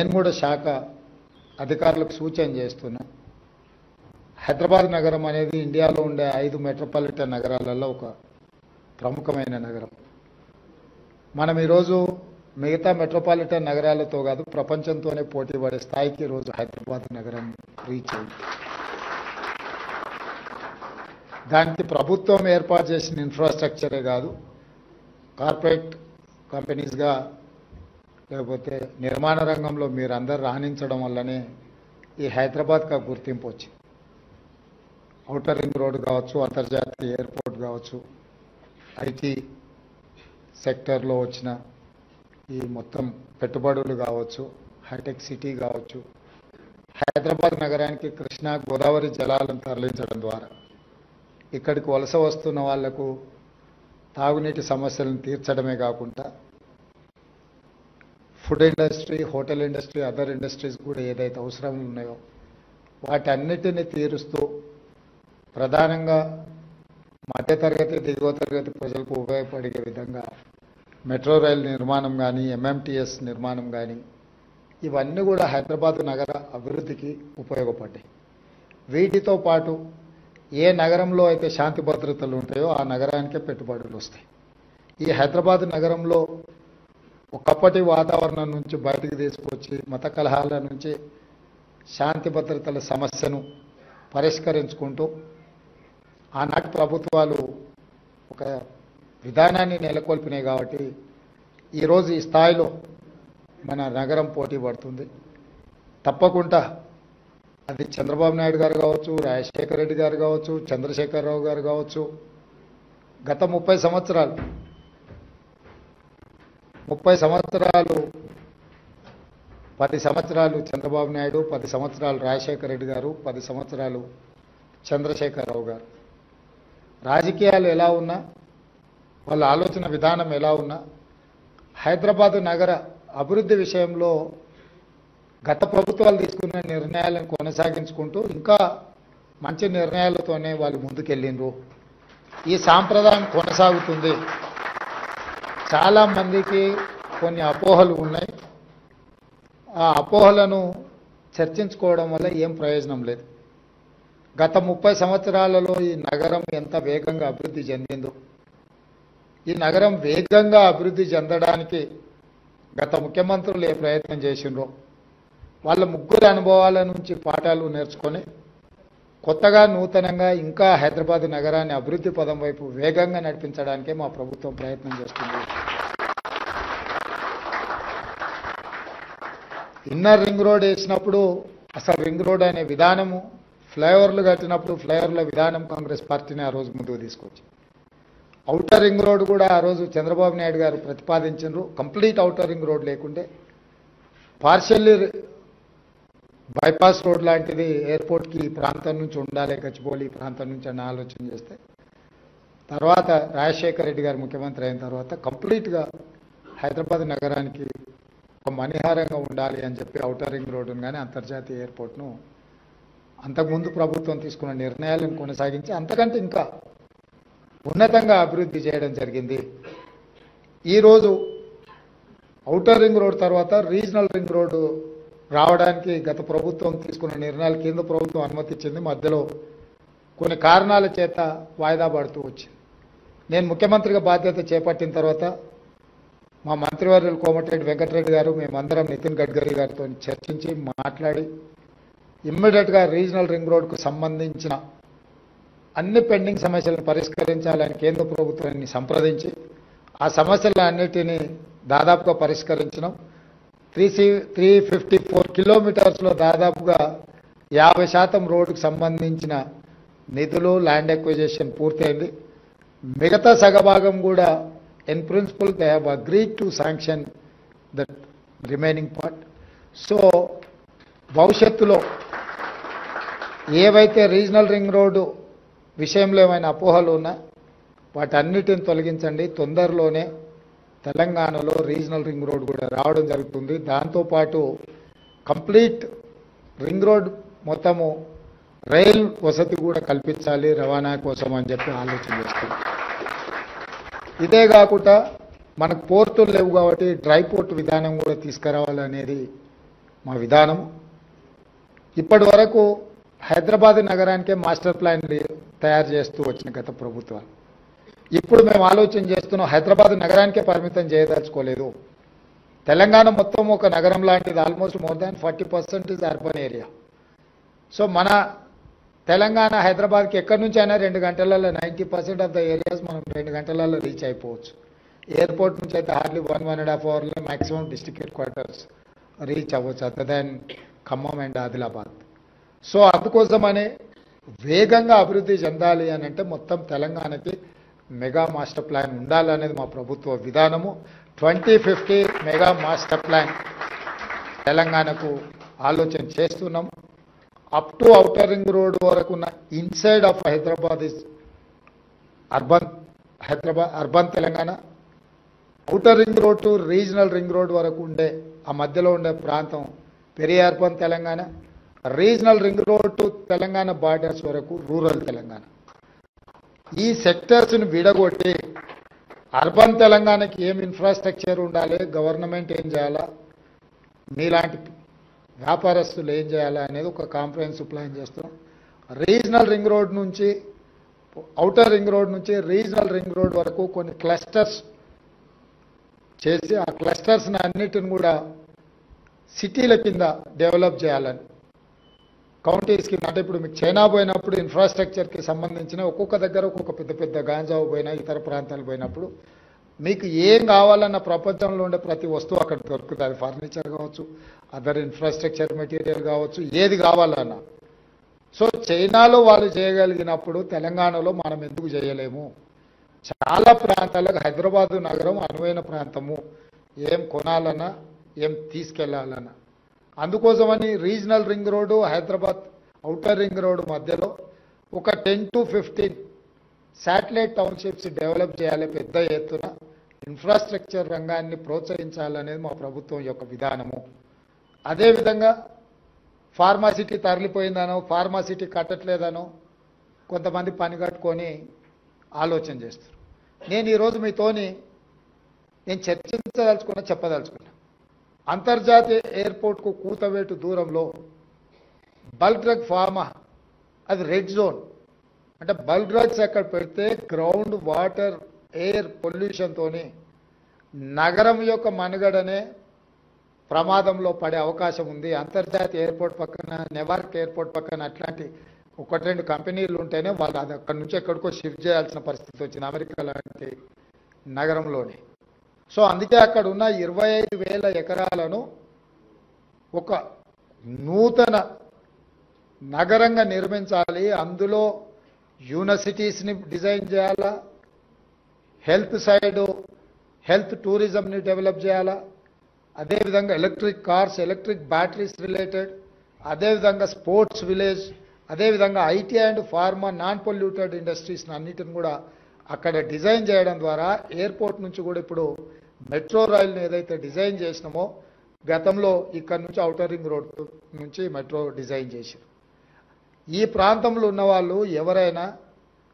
నేను కూడా శాఖ అధికారులకు సూచన చేస్తున్నా. హైదరాబాద్ నగరం అనేది ఇండియాలో ఉండే 5 మెట్రోపాలిటన్ నగరాలలో ఒక ప్రముఖమైన నగరం. మనం ఈరోజు మిగతా మెట్రోపాలిటన్ నగరాలతో కాదు ప్రపంచంతోనే పోటీ పడే స్థాయికి ఈరోజు హైదరాబాద్ నగరం రీచ్ అయింది. దానికి ప్రభుత్వం ఏర్పాటు చేసిన ఇన్ఫ్రాస్ట్రక్చరే కాదు, కార్పొరేట్ కంపెనీస్గా లేకపోతే నిర్మాణ రంగంలో మీరందరూ రాణించడం వల్లనే ఈ హైదరాబాద్కి గుర్తింపు వచ్చింది. ఔటర్ రింగ్ రోడ్ కావచ్చు, అంతర్జాతీయ ఎయిర్పోర్ట్ కావచ్చు, ఐటీ సెక్టర్లో వచ్చిన ఈ మొత్తం పెట్టుబడులు కావచ్చు, హైటెక్ సిటీ కావచ్చు, హైదరాబాద్ నగరానికి కృష్ణా గోదావరి జలాలను తరలించడం ద్వారా ఇక్కడికి వలస వస్తున్న వాళ్లకు తాగునీటి సమస్యలను తీర్చడమే కాకుండా food industry, hotel industry, other industries కూడా ఏదైతే అవసరాలు ఉన్నాయో వాటన్నిటిని తీరుస్తూ ప్రధానంగా మధ్యతరగతి, దిగువ తరగతి ప్రజలకు ఉపయోగపడే విధంగా మెట్రో రైల్ నిర్మాణం కానీ, ఎంఎంటీఎస్ నిర్మాణం కానీ ఇవన్నీ కూడా హైదరాబాద్ నగర అభివృద్ధికి ఉపయోగపడ్డాయి. వీటితో పాటు ఏ నగరంలో అయితే శాంతి భద్రతలు ఉంటాయో ఆ నగరానికే పెట్టుబడులు వస్తాయి. ఈ హైదరాబాద్ నగరంలో ఒకప్పటి వాతావరణం నుంచి బయటికి తీసుకొచ్చి మత కలహాల నుంచి శాంతి భద్రతల సమస్యను పరిష్కరించుకుంటూ ఆనాటి ప్రభుత్వాలు ఒక విధానాన్ని నెలకొల్పినాయి. కాబట్టి ఈరోజు ఈ స్థాయిలో మన నగరం పోటీ పడుతుంది. తప్పకుండా అది చంద్రబాబు నాయుడు గారు కావచ్చు, రాజశేఖర రెడ్డి గారు కావచ్చు, చంద్రశేఖరరావు గారు కావచ్చు, గత 30 సంవత్సరాలు 10 సంవత్సరాలు చంద్రబాబు నాయుడు, 10 సంవత్సరాలు రాజశేఖర రెడ్డి గారు, 10 సంవత్సరాలు చంద్రశేఖరరావు గారు. రాజకీయాలు ఎలా ఉన్నా, వాళ్ళ ఆలోచన విధానం ఎలా ఉన్నా, హైదరాబాద్ నగర అభివృద్ధి విషయంలో గత ప్రభుత్వాలు తీసుకున్న నిర్ణయాలను కొనసాగించుకుంటూ ఇంకా మంచి నిర్ణయాలతోనే వాళ్ళు ముందుకెళ్ళిండ్రు. ఈ సాంప్రదాయం కొనసాగుతుంది. చాలామందికి కొన్ని అపోహలు ఉన్నాయి. ఆ అపోహలను చర్చించుకోవడం వల్ల ఏం ప్రయోజనం లేదు. గత 30 సంవత్సరాలలో ఈ నగరం ఎంత వేగంగా అభివృద్ధి చెందిందో, ఈ నగరం వేగంగా అభివృద్ధి చెందడానికి గత ముఖ్యమంత్రులు ఏ ప్రయత్నం చేసిండ్రో వాళ్ళ ముగ్గురు అనుభవాల నుంచి పాఠాలు నేర్చుకొని కొత్తగా నూతనంగా ఇంకా హైదరాబాద్ నగరాన్ని అభివృద్ధి పదం వైపు వేగంగా నడిపించడానికే మా ప్రభుత్వం ప్రయత్నం చేస్తుంది. ఇన్నర్ రింగ్ రోడ్ వేసినప్పుడు అసలు రింగ్ రోడ్ అనే విధానము, ఫ్లైఓవర్లు కట్టినప్పుడు ఫ్లైఓవర్ల విధానం కాంగ్రెస్ పార్టీని ఆ రోజు ముందుకు తీసుకొచ్చి, ఔటర్ రింగ్ రోడ్ కూడా ఆ రోజు చంద్రబాబు నాయుడు గారు ప్రతిపాదించారు. కంప్లీట్ ఔటర్ రింగ్ రోడ్ లేకుంటే పార్షల్లీ బైపాస్ రోడ్ లాంటిది ఎయిర్పోర్ట్కి ఈ ప్రాంతం నుంచి ఉండాలి, గచ్చిబౌలి ఈ ప్రాంతం నుంచి అన్న ఆలోచన చేస్తే తర్వాత రాజశేఖర రెడ్డి గారు ముఖ్యమంత్రి అయిన తర్వాత కంప్లీట్గా హైదరాబాద్ నగరానికి ఒక మణిహారంగా ఉండాలి అని చెప్పి ఔటర్ రింగ్ రోడ్డును కానీ అంతర్జాతీయ ఎయిర్పోర్ట్ను అంతకుముందు ప్రభుత్వం తీసుకున్న నిర్ణయాలను కొనసాగించి అంతకంటే ఇంకా ఉన్నతంగా అభివృద్ధి చేయడం జరిగింది. ఈరోజు ఔటర్ రింగ్ రోడ్ తర్వాత రీజనల్ రింగ్ రోడ్డు రావడానికి గత ప్రభుత్వం తీసుకున్న నిర్ణయాలు కేంద్ర ప్రభుత్వం అనుమతి ఇచ్చింది. మధ్యలో కొన్ని కారణాల చేత వాయిదా పడుతూ వచ్చింది. నేను ముఖ్యమంత్రిగా బాధ్యత చేపట్టిన తర్వాత మా మంత్రివర్యులు కోమటిరెడ్డి వెంకటరెడ్డి గారు మేమందరం నితిన్ గడ్కరీ గారితో చర్చించి మాట్లాడి ఇమ్మీడియట్గా రీజనల్ రింగ్ రోడ్కు సంబంధించిన అన్ని పెండింగ్ సమస్యలను పరిష్కరించాలని కేంద్ర ప్రభుత్వాన్ని సంప్రదించి ఆ సమస్యలన్నిటినీ దాదాపుగా పరిష్కరించినాం. 354 కిలోమీటర్స్లో దాదాపుగా 50% రోడ్డుకు సంబంధించిన నిధులు, ల్యాండ్ ఎక్విజిషన్ పూర్తయింది. మిగతా సగభాగం కూడా in principle they have agreed to sanction that remaining part. So భవిష్యత్తులో ఏవైతే రీజనల్ రింగ్ రోడ్డు విషయంలో ఏమైనా అపోహలు ఉన్నా వాటన్నిటిని తొలగించండి. తొందరలోనే తెలంగాణలో రీజనల్ రింగ్ రోడ్ కూడా రావడం జరుగుతుంది. దాంతోపాటు కంప్లీట్ రింగ్ రోడ్ మొత్తము రైల్ వసతి కూడా కల్పించాలి రవాణా కోసం అని చెప్పి ఆలోచన చేస్తుంది. ఇదే కాకుండా మనకు పోర్టులు లేవు కాబట్టి డ్రై పోర్ట్ విధానం కూడా తీసుకురావాలనేది మా విధానము. ఇప్పటి వరకు హైదరాబాద్ నగరానికే మాస్టర్ ప్లాన్ తయారు చేస్తూ వచ్చిన గత ప్రభుత్వాలు. ఇప్పుడు మేము ఆలోచన చేస్తున్నాం, హైదరాబాద్ నగరానికే పరిమితం చేయదలుచుకోలేదు. తెలంగాణ మొత్తం ఒక నగరం లాంటిది. Almost more than 40% is urban area. So మన తెలంగాణ హైదరాబాద్కి ఎక్కడి నుంచి అయినా 2 గంటలలో 90% ఆఫ్ ద ఏరియాస్ మనం 2 గంటలలో రీచ్ అయిపోవచ్చు. ఎయిర్పోర్ట్ నుంచి అయితే హార్డ్లీ 1.5 అవర్లో maximum district headquarters reach అవ్వచ్చు, other than Khammam and Adilabad. So అందుకోసమనే వేగంగా అభివృద్ధి చెందాలి అని అంటే మొత్తం తెలంగాణకి మెగా మాస్టర్ ప్లాన్ ఉండాలనేది మా ప్రభుత్వ విధానము. 2050 మెగా మాస్టర్ ప్లాన్ తెలంగాణకు ఆలోచన చేస్తున్నాం. Up to outer ring road వరకు ఉన్న inside of Hyderabad is urban Hyderabad, urban Telangana. Outer ring road to regional ring road వరకు ఉండే ఆ మధ్యలో ఉండే ప్రాంతం peri urban Telangana. Regional ring road to Telangana borders వరకు రూరల్ తెలంగాణ. ఈ సెక్టర్స్ని విడగొట్టి అర్బన్ తెలంగాణకి ఏం ఇన్ఫ్రాస్ట్రక్చర్ ఉండాలి, గవర్నమెంట్ ఏం చేయాలా, మీలాంటి వ్యాపారస్తులు ఏం చేయాలా అనేది ఒక కాంప్రహెన్సివ్ ప్లాన్ చేస్తాం. రీజనల్ రింగ్ రోడ్ నుంచి ఔటర్ రింగ్ రోడ్ నుంచి రీజనల్ రింగ్ రోడ్ వరకు కొన్ని క్లస్టర్స్ చేసి ఆ క్లస్టర్స్ని అన్నిటిని కూడా సిటీల కింద డెవలప్ చేయాలని కౌంటీస్ కింద. అంటే ఇప్పుడు మీకు చైనా పోయినప్పుడు ఇన్ఫ్రాస్ట్రక్చర్కి సంబంధించిన ఒక్కొక్క దగ్గర ఒక్కొక్క పెద్ద పెద్ద గాంజావు పోయినా ఇతర ప్రాంతాలు పోయినప్పుడు మీకు ఏం కావాలన్న ప్రపంచంలో ఉండే ప్రతి వస్తువు అక్కడ దొరుకుతుంది. అది ఫర్నిచర్ కావచ్చు, అదర్ ఇన్ఫ్రాస్ట్రక్చర్ మెటీరియల్ కావచ్చు, ఏది కావాలన్నా. సో చైనాలో వాళ్ళు చేయగలిగినప్పుడు తెలంగాణలో మనం ఎందుకు చేయలేము? చాలా ప్రాంతాలకు హైదరాబాదు నగరం అనువైన ప్రాంతము, ఏం కొనాలన్నా ఏం తీసుకెళ్లాలన్నా. అందుకోసమని regional ring road Hyderabad outer ring road మధ్యలో ఒక 10 to 15 శాటిలైట్ టౌన్షిప్స్ డెవలప్ చేయాలి. పెద్ద ఎత్తున ఇన్ఫ్రాస్ట్రక్చర్ రంగాన్ని ప్రోత్సహించాలనేది మా ప్రభుత్వం యొక్క విధానము. అదేవిధంగా ఫార్మాసిటీ తరలిపోయిందనో, ఫార్మాసిటీ కట్టట్లేదనో కొంతమంది పని కట్టుకొని ఆలోచన చేస్తారు. నేను ఈరోజు మీతోని నేను చర్చించదలుచుకున్నా, చెప్పదలుచుకున్నా. అంతర్జాతీయ ఎయిర్పోర్ట్కు కూతవేటు దూరంలో బల్క్ డ్రగ్ ఫార్మా, అది రెడ్ జోన్. అంటే బల్క్ డ్రగ్స్ అక్కడ పెడితే గ్రౌండ్ వాటర్ ఎయిర్ పొల్యూషన్తో నగరం యొక్క మనుగడనే ప్రమాదంలో పడే అవకాశం ఉంది. అంతర్జాతీయ ఎయిర్పోర్ట్ పక్కన, నెవార్క్ ఎయిర్పోర్ట్ పక్కన అట్లాంటి 1-2 కంపెనీలు ఉంటేనే వాళ్ళు అది అక్కడి నుంచి ఎక్కడికో షిఫ్ట్ చేయాల్సిన పరిస్థితి వచ్చింది, అమెరికా లాంటి నగరంలోనే. సో అందుకే అక్కడ ఉన్న 25,000 ఎకరాలను ఒక నూతన నగరంగా నిర్మించాలి. అందులో యూనివర్సిటీస్ని డిజైన్ చేయాలా, హెల్త్ సైడ్ హెల్త్ టూరిజంని డెవలప్ చేయాలా, అదేవిధంగా electric cars, electric batteries related, అదేవిధంగా స్పోర్ట్స్ విలేజ్, అదేవిధంగా IT and pharma non polluted ఇండస్ట్రీస్ని అన్నిటిని కూడా అక్కడ డిజైన్ చేయడం ద్వారా ఎయిర్పోర్ట్ నుంచి కూడా ఇప్పుడు మెట్రో రైల్ని ఏదైతే డిజైన్ చేసినామో గతంలో ఇక్కడ నుంచి ఔటర్ రింగ్ రోడ్ నుంచి మెట్రో డిజైన్ చేశారు. ఈ ప్రాంతంలో ఉన్న వాళ్ళు ఎవరైనా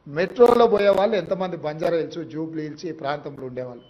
మెట్రోలో పోయే వాళ్ళు ఎంతమంది బంజారా హిల్స్, జూబ్లీ హిల్స్ ఈ ప్రాంతంలో ఉండేవాళ్ళు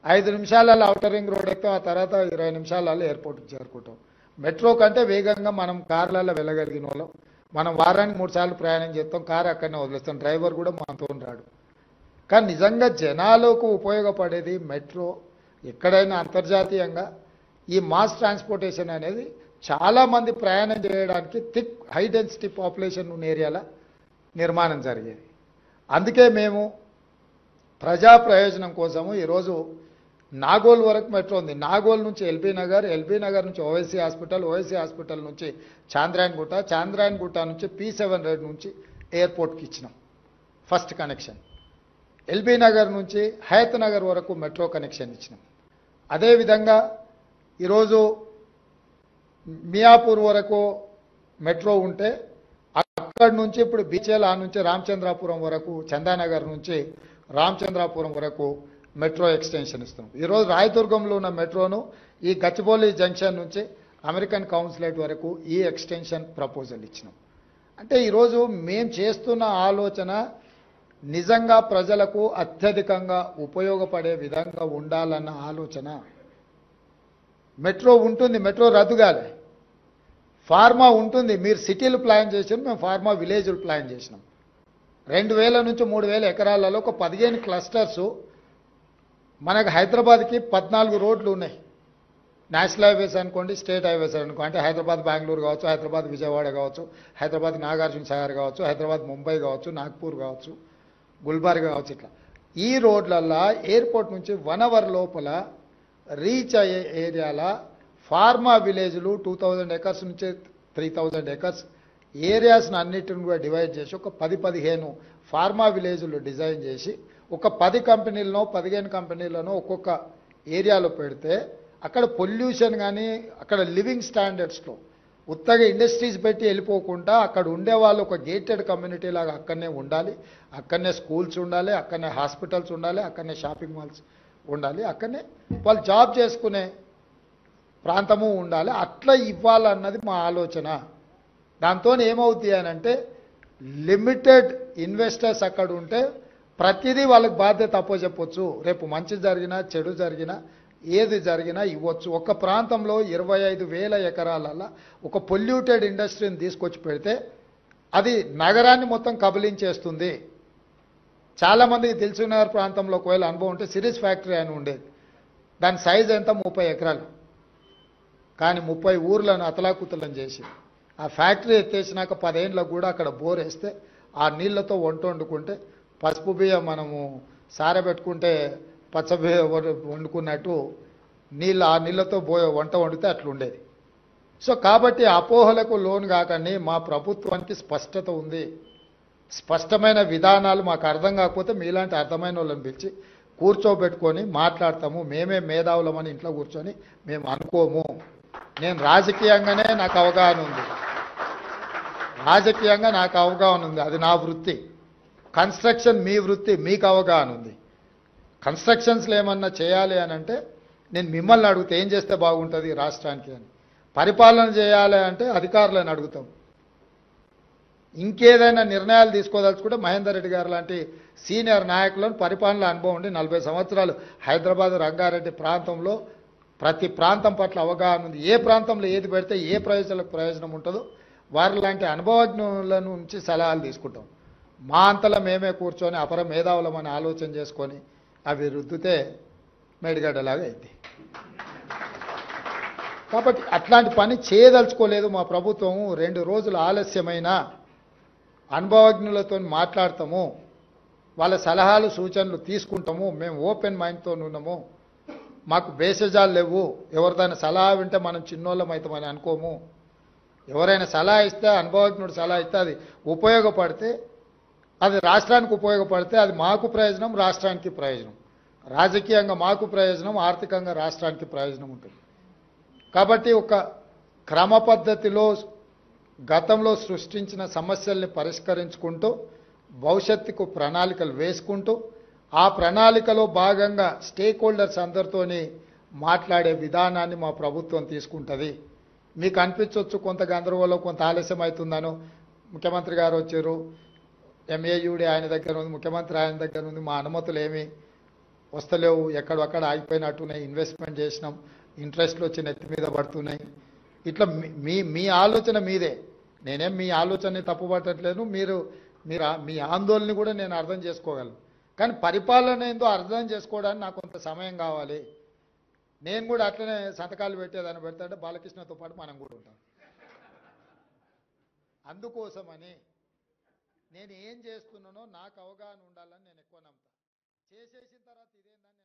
5 నిమిషాలలో ఔటర్ రింగ్ రోడ్ ఎక్కువ, ఆ తర్వాత 20 నిమిషాలలో ఎయిర్పోర్ట్కి చేరుకుంటాం. మెట్రో కంటే వేగంగా మనం కార్లలో వెళ్ళగలిగిన వాళ్ళం. మనం వారానికి 3 సార్లు ప్రయాణం చేస్తాం, కారు అక్కడనే వదిలేస్తాం, డ్రైవర్ కూడా మనతో రాడు. కానీ నిజంగా జనాలకు ఉపయోగపడేది మెట్రో. ఎక్కడైనా అంతర్జాతీయంగా ఈ మాస్ ట్రాన్స్పోర్టేషన్ అనేది చాలామంది ప్రయాణం చేయడానికి థిక్ హై డెన్సిటీ పాపులేషన్ ఉన్న ఏరియాల నిర్మాణం జరిగేది. అందుకే మేము ప్రజా ప్రయోజనం కోసము ఈరోజు నాగోల్ వరకు మెట్రో ఉంది. నాగోల్ నుంచి ఎల్బీ నగర్, ఎల్బీ నగర్ నుంచి ఓవైసీ హాస్పిటల్, ఓవైసీ హాస్పిటల్ నుంచి చాంద్రాయణగుట్ట, చాంద్రాయణగుట్ట నుంచి P7 రోడ్ నుంచి ఎయిర్పోర్ట్కి ఇచ్చినాం ఫస్ట్ కనెక్షన్. ఎల్బీ నగర్ నుంచి హయత్ నగర్ వరకు మెట్రో కనెక్షన్ ఇచ్చినాం. అదేవిధంగా ఈరోజు మియాపూర్ వరకు మెట్రో ఉంటే అక్కడి నుంచి ఇప్పుడు బీచేల నుంచి రామచంద్రాపురం వరకు, చందానగర్ నుంచి రామచంద్రాపురం వరకు మెట్రో ఎక్స్టెన్షన్ ఇస్తున్నాం. ఈరోజు రాయదుర్గంలో ఉన్న మెట్రోను ఈ గచ్చిబౌలి జంక్షన్ నుంచి అమెరికన్ కౌన్సిలేట్ వరకు ఈ ఎక్స్టెన్షన్ ప్రపోజల్ ఇచ్చినాం. అంటే ఈరోజు మేము చేస్తున్న ఆలోచన నిజంగా ప్రజలకు అత్యధికంగా ఉపయోగపడే విధంగా ఉండాలన్న ఆలోచన. మెట్రో ఉంటుంది, మెట్రో రద్దు కాలే. ఫార్మా ఉంటుంది. మీరు సిటీలు ప్లాన్ చేసారు, మేము ఫార్మా విలేజ్లు ప్లాన్ చేసినాం. 2000 నుంచి 3000 ఎకరాలలో ఒక 15 క్లస్టర్సు. మనకు హైదరాబాద్కి 14 రోడ్లు ఉన్నాయి. నేషనల్ హైవేస్ అనుకోండి, స్టేట్ హైవేస్ అనుకోండి. అంటే హైదరాబాద్ బెంగళూరు కావచ్చు, హైదరాబాద్ విజయవాడ కావచ్చు, హైదరాబాద్ నాగార్జున సాగర్ కావచ్చు, హైదరాబాద్ ముంబై కావచ్చు, నాగ్పూర్ కావచ్చు, గుల్బర్గా కావచ్చు. ఇట్లా ఈ రోడ్లల్లో ఎయిర్పోర్ట్ నుంచి 1 అవర్ లోపల రీచ్ అయ్యే ఏరియాల ఫార్మా విలేజ్లు 2000 ఎకర్స్ నుంచి 3000 ఎకర్స్ ఏరియాస్ని అన్నిటిని కూడా డివైడ్ చేసి ఒక 10-15 ఫార్మా విలేజ్లు డిజైన్ చేసి ఒక 10 కంపెనీలనో 15 కంపెనీలనో ఒక్కొక్క ఏరియాలో పెడితే అక్కడ పొల్యూషన్ కానీ అక్కడ లివింగ్ స్టాండర్డ్స్లో ఉత్తగా ఇండస్ట్రీస్ పెట్టి వెళ్ళిపోకుండా అక్కడ ఉండేవాళ్ళు ఒక గేటెడ్ కమ్యూనిటీ లాగా అక్కడనే ఉండాలి. అక్కడనే స్కూల్స్ ఉండాలి, అక్కడనే హాస్పిటల్స్ ఉండాలి, అక్కడనే షాపింగ్ మాల్స్ ఉండాలి, అక్కడనే వాళ్ళు జాబ్ చేసుకునే ప్రాంతము ఉండాలి. అట్లా ఇవ్వాలన్నది మా ఆలోచన. దాంతో ఏమవుతుంది అని అంటే లిమిటెడ్ ఇన్వెస్టర్స్ అక్కడ ఉంటే ప్రతిదీ వాళ్ళకి బాధ్యత అప్పచెప్పొచ్చు. రేపు మంచి జరిగినా చెడు జరిగినా ఏది జరిగినా ఇవ్వచ్చు. ఒక ప్రాంతంలో 25,000 ఎకరాలలో ఒక పొల్యూటెడ్ ఇండస్ట్రీని తీసుకొచ్చి పెడితే అది నగరాన్ని మొత్తం కబలించేస్తుంది. చాలామందికి తెలిసినగర్ ప్రాంతంలో ఒకవేళ అనుభవం ఉంటే సిరీస్ ఫ్యాక్టరీ అని ఉండేది. దాని సైజ్ ఎంత 30 ఎకరాలు. కానీ 30 ఊర్లను అతలాకుతలం చేసి ఆ ఫ్యాక్టరీ ఎత్తేసినాక 10 ఏళ్ళకు కూడా అక్కడ బోర్ వేస్తే ఆ నీళ్లతో వంట వండుకుంటే పసుపు బియ్యం మనము సారబెట్టుకుంటే పచ్చబియ్యం వండుకున్నట్టు ఆ నీళ్ళతో వంట వండితే అట్లుండేది. సో కాబట్టి అపోహలకు లోను కాకండి. మా ప్రభుత్వానికి స్పష్టత ఉంది, స్పష్టమైన విధానాలు. మాకు అర్థం కాకపోతే మీలాంటి అర్థమైన వాళ్ళని పిలిచి కూర్చోబెట్టుకొని మాట్లాడతాము. మేమే మేధావులమని ఇంట్లో కూర్చొని మేము అనుకోము. నేను రాజకీయంగానే నాకు అవగాహన ఉంది, రాజకీయంగా నాకు అవగాహన ఉంది, అది నా వృత్తి. కన్స్ట్రక్షన్ మీ వృత్తి, మీకు అవగాహన ఉంది. కన్స్ట్రక్షన్స్లో ఏమన్నా చేయాలి అని అంటే నేను మిమ్మల్ని అడిగితే ఏం చేస్తే బాగుంటుంది రాష్ట్రానికి అని. పరిపాలన చేయాలి అంటే అధికారులను అడుగుతాం. ఇంకేదైనా నిర్ణయాలు తీసుకోదలుచుకుంటే మహేందర్ రెడ్డి గారు లాంటి సీనియర్ నాయకులను పరిపాలన అనుభవం ఉండి 40 సంవత్సరాలు హైదరాబాద్ రంగారెడ్డి ప్రాంతంలో ప్రతి ప్రాంతం పట్ల అవగాహన ఉంది. ఏ ప్రాంతంలో ఏది పెడితే ఏ ప్రజలకు ప్రయోజనం ఉంటుందో వారి లాంటి అనుభవజ్ఞుల నుంచి సలహాలు తీసుకుంటాం. మా అంతలో మేమే కూర్చొని అపర మేధావులమని ఆలోచన చేసుకొని అవి రుద్దితే మేడిగడ్డలాగా అయింది. కాబట్టి అట్లాంటి పని చేయదలుచుకోలేదు మా ప్రభుత్వం. 2 రోజులు ఆలస్యమైన అనుభవజ్ఞులతో మాట్లాడతాము, వాళ్ళ సలహాలు సూచనలు తీసుకుంటాము. మేము ఓపెన్ మైండ్తో ఉన్నాము, మాకు భేషజాలు లేవు. ఎవరిదైనా సలహా వింటే మనం చిన్నోళ్ళం అవుతామని అనుకోము. ఎవరైనా సలహా ఇస్తే, అనుభవజ్ఞుడు సలహా ఇస్తే అది ఉపయోగపడితే, అది రాష్ట్రానికి ఉపయోగపడితే అది మాకు ప్రయోజనం, రాష్ట్రానికి ప్రయోజనం. రాజకీయంగా మాకు ప్రయోజనం, ఆర్థికంగా రాష్ట్రానికి ప్రయోజనం ఉంటుంది. కాబట్టి ఒక క్రమ పద్ధతిలో గతంలో సృష్టించిన సమస్యల్ని పరిష్కరించుకుంటూ భవిష్యత్తుకు ప్రణాళికలు వేసుకుంటూ ఆ ప్రణాళికలో భాగంగా స్టేక్ హోల్డర్స్ అందరితోని మాట్లాడే విధానాన్ని మా ప్రభుత్వం తీసుకుంటుంది. మీకు అనిపించవచ్చు కొంత గందరగోళం, కొంత ఆలస్యం అవుతుందనో. ముఖ్యమంత్రి గారు వచ్చారు, ఎంఏయుడి ఆయన దగ్గర ఉంది, ముఖ్యమంత్రి ఆయన దగ్గర ఉంది, మా అనుమతులు ఏమి వస్తలేవు, ఎక్కడొక్కడ ఆగిపోయినట్టున్నాయి, ఇన్వెస్ట్మెంట్ చేసినాం, ఇంట్రెస్ట్లు వచ్చి నెత్తి మీద పడుతున్నాయి. ఇట్లా మీ ఆలోచన మీదే. నేనేం మీ ఆలోచనని తప్పుపట్టట్లేదు. మీ ఆందోళన కూడా నేను అర్థం చేసుకోగలను. కానీ పరిపాలన ఏందో అర్థం చేసుకోవడానికి నాకు కొంత సమయం కావాలి. నేను కూడా అట్లనే సంతకాలు పెట్టేదాన్ని పెడతాంటే బాలకృష్ణతో పాటు మనం కూడా ఉంటాం. అందుకోసమని నేను ఏం చేస్తున్నానో నాకు అవగాహన ఉండాలని నేను ఎక్కువ నమ్ముతాను. చేసేసిన తర్వాత ఇదేందని